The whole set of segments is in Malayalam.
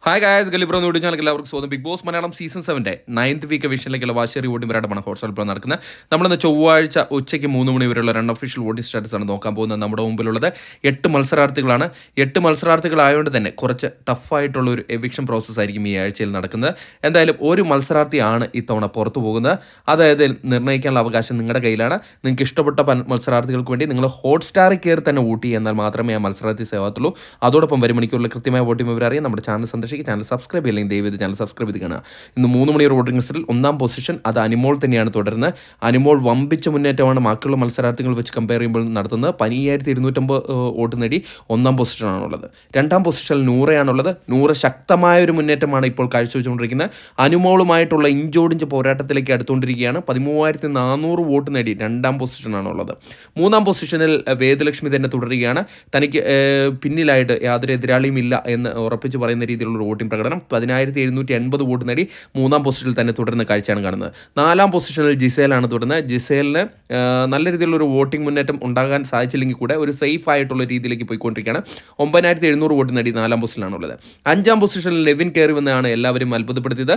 ഹായ് ഗായ്സ് ഗലിബ്രോ യൂട്യൂബ് ചാനൽ എല്ലാവർക്കും സ്വാഗതം. Bigg Boss Malayalam season 7 9th week വിഷനിലേക്കുള്ള വാശേറി വോട്ടിംഗ് വരാട്ടാണ് ഹോട്ട്സ്റ്റാർ നടക്കുന്നത്. നമ്മളിന്ന് ചൊവ്വാഴ്ച ഉച്ചയ്ക്ക് 3 മണി വരെയുള്ള ഒഫീഷ്യൽ വോട്ടിംഗ് സ്റ്റാറ്റസ് ആണ് നോക്കാൻ പോകുന്നത്. നമ്മുടെ മുമ്പിലുള്ളത് 8 മത്സരാർത്ഥികളാണ്. 8 മത്സരാർത്ഥികളായതുകൊണ്ട് തന്നെ കുറച്ച് ടഫായിട്ടുള്ള ഒരു എവിക്ഷൻ പ്രോസസ്സ് ആയിരിക്കും ഈ ആഴ്ചയിൽ നടക്കുന്നത്. എന്തായാലും ഒരു മത്സരാർത്ഥിയാണ് ഇത്തവണ പുറത്തു പോകുന്നത്. അതായത് നിർണ്ണയിക്കാനുള്ള അവകാശം നിങ്ങളുടെ കയ്യിലാണ്. നിങ്ങൾക്ക് ഇഷ്ടപ്പെട്ട മത്സരാർത്ഥികൾക്ക് വേണ്ടി നിങ്ങൾ ഹോട്ട്സ്റ്റാറിൽ കയറി തന്നെ വോട്ട് ചെയ്യുന്നാൽ മാത്രമേ ആ മത്സരാർത്ഥി സേവാത്തുള്ളൂ. അതോടൊപ്പം വരും മണിക്കൂറിൽ കൃത്യമായ വോട്ടിംഗ് വിവരം നമ്മുടെ ചാനൽ ചാനൽ സബ്സ്ക്രൈബ് ചെയ്യില്ലെങ്കിൽ ദയവേത് ചാനൽ സബ്സ്ക്രൈബ് ചെയ്ത് കാണുക. ഇന്ന് 3 മണി വോട്ടിംഗ് ലിസ്റ്റിൽ 1ാം പൊസിഷൻ അത് അനിമോൾ തന്നെയാണ് തുടരുന്നത്. അനിമോൾ വമ്പിച്ച മുന്നേറ്റമാണ് ബാക്കിയുള്ള മത്സരാർത്ഥികൾ വെച്ച് കമ്പയർ ചെയ്യുമ്പോൾ നടത്തുന്നത്. 12,250 വോട്ട് നേടി 1ാം പൊസിഷനാണുള്ളത്. 2ാം പൊസിഷനിൽ നൂറയാണുള്ളത്. നൂറ് ശക്തമായ ഒരു മുന്നേറ്റമാണ് ഇപ്പോൾ കാഴ്ചവെച്ചുകൊണ്ടിരിക്കുന്നത്. അനിമോളുമായിട്ടുള്ള ഇഞ്ചോടിഞ്ച് പോരാട്ടത്തിലേക്ക് അടുത്തുകൊണ്ടിരിക്കുകയാണ്. 13,400 വോട്ട് നേടി 2ാം പൊസിഷനാണുള്ളത്. 3ാം പൊസിഷനിൽ വേദലക്ഷ്മി തന്നെ തുടരുകയാണ്. തനിക്ക് പിന്നിലായിട്ട് യാതൊരു എതിരാളിയും ഇല്ല എന്ന് ഉറപ്പിച്ച് പറയുന്ന രീതിയിലുള്ള വോട്ടിംഗ് പ്രകടനം. 10,780 വോട്ട് നേടി 3ാം പൊസിഷനിൽ തന്നെ തുടരുന്ന കാഴ്ചയാണ് കാണുന്നത്. 4ാം പൊസിഷനിൽ ജിസേലാണ് തുടരുന്നത്. ജിസേലിന് നല്ല രീതിയിലുള്ളൊരു വോട്ടിംഗ് മുന്നേറ്റം ഉണ്ടാകാൻ സാധിച്ചില്ലെങ്കിൽ കൂടെ ഒരു സേഫ് ആയിട്ടുള്ള രീതിയിലേക്ക് പോയിക്കൊണ്ടിരിക്കുകയാണ്. 9,700 വോട്ട് നേടി 4ാം പൊസിഷനിലാണുള്ളത്. 5ാം പൊസിഷനിൽ നെവിൻ കയറി വന്നതാണ് എല്ലാവരും അത്ഭുതപ്പെടുത്തിയത്.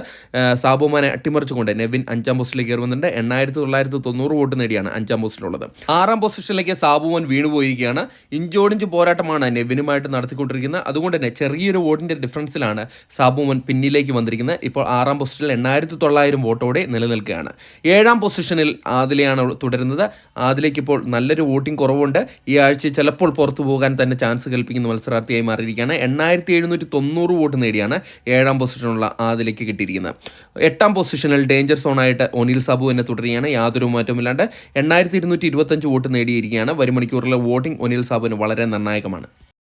സാബുമാനെ അട്ടിമറിച്ചുകൊണ്ട് നെവിൻ 5ാം പൊസിഷനിലേക്ക് കയറി വന്നിട്ടുണ്ട്. 8,990 വോട്ട് നേടിയാണ് 5ാം പൊസിഷനിലുള്ളത്. 6ാം പൊസിഷനിലേക്ക് സാബുമാൻ വീണുപോയിരിക്കുകയാണ്. ഇഞ്ചോടിഞ്ച് പോരാട്ടമാണ് നെവിനുമായിട്ട് നടത്തിക്കൊണ്ടിരിക്കുന്നത്. അതുകൊണ്ട് തന്നെ ചെറിയൊരു വോട്ടിൻ്റെ ഡിഫറൻസിലാണ് സാബുമോൻ പിന്നിലേക്ക് വന്നിരിക്കുന്നത്. ഇപ്പോൾ 6ാം പൊസിഷനിൽ 8,900 വോട്ടോടെ നിലനിൽക്കുകയാണ്. 7ാം പൊസിഷനിൽ ആദിലയാണ് തുടരുന്നത്. ആദിലേക്ക് ഇപ്പോൾ നല്ലൊരു വോട്ടിംഗ് കുറവുണ്ട്. ഈ ആഴ്ച ചിലപ്പോൾ പുറത്തു പോകാൻ തന്നെ ചാൻസ് കൽപ്പിക്കുന്ന മത്സരാർത്ഥിയായി മാറിയിരിക്കുകയാണ്. 8,790 വോട്ട് നേടിയാണ് 7ാം പൊസിഷനുള്ള ആദിലേക്ക് കിട്ടിയിരിക്കുന്നത്. 8ാം പൊസിഷനിൽ ഡേഞ്ചർ സോണായിട്ട് ഒനിൽ സാബു തന്നെ തുടരുകയാണ്. യാതൊരു മാറ്റവുമില്ലാണ്ട് 8,225 വോട്ട് നേടിയിരിക്കുകയാണ്. വരും മണിക്കൂറിലെ വോട്ടിംഗ് ഒനിൽ സാബുവിന് വളരെ നിർണായകമാണ്.